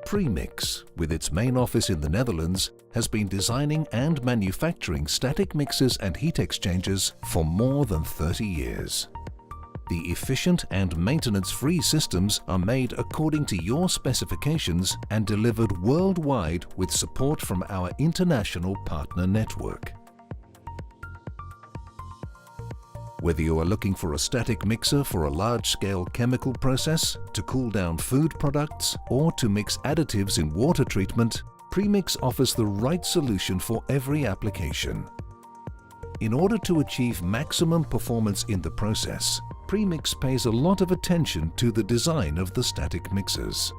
Primix, with its main office in the Netherlands, has been designing and manufacturing static mixers and heat exchangers for more than 30 years. The efficient and maintenance-free systems are made according to your specifications and delivered worldwide with support from our international partner network. Whether you are looking for a static mixer for a large-scale chemical process, to cool down food products, or to mix additives in water treatment, Primix offers the right solution for every application. In order to achieve maximum performance in the process, Primix pays a lot of attention to the design of the static mixers.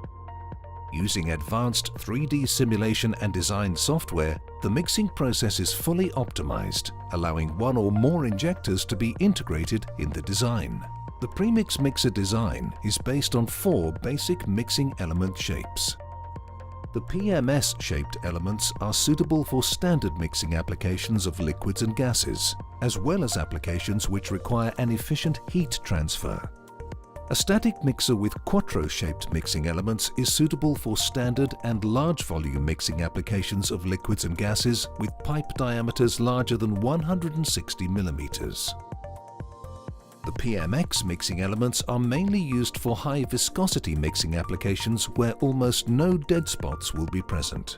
Using advanced 3D simulation and design software, the mixing process is fully optimized, allowing one or more injectors to be integrated in the design. The Primix mixer design is based on 4 basic mixing element shapes. The PMS-shaped elements are suitable for standard mixing applications of liquids and gases, as well as applications which require an efficient heat transfer. A static mixer with quattro-shaped mixing elements is suitable for standard and large volume mixing applications of liquids and gases with pipe diameters larger than 160 millimeters. The PMX mixing elements are mainly used for high viscosity mixing applications where almost no dead spots will be present.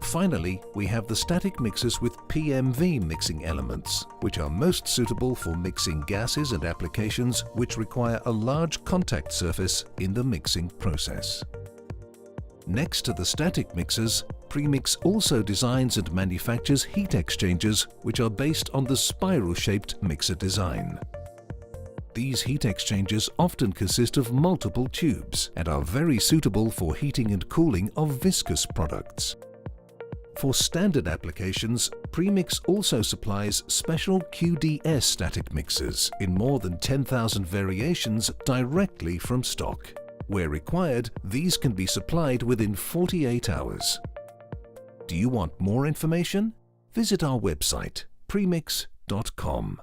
Finally, we have the static mixers with PMV mixing elements, which are most suitable for mixing gases and applications which require a large contact surface in the mixing process. Next to the static mixers, Primix also designs and manufactures heat exchangers which are based on the spiral-shaped mixer design. These heat exchangers often consist of multiple tubes and are very suitable for heating and cooling of viscous products. For standard applications, Primix also supplies special QDS static mixers in more than 10,000 variations directly from stock. Where required, these can be supplied within 48 hours. Do you want more information? Visit our website, primix.com.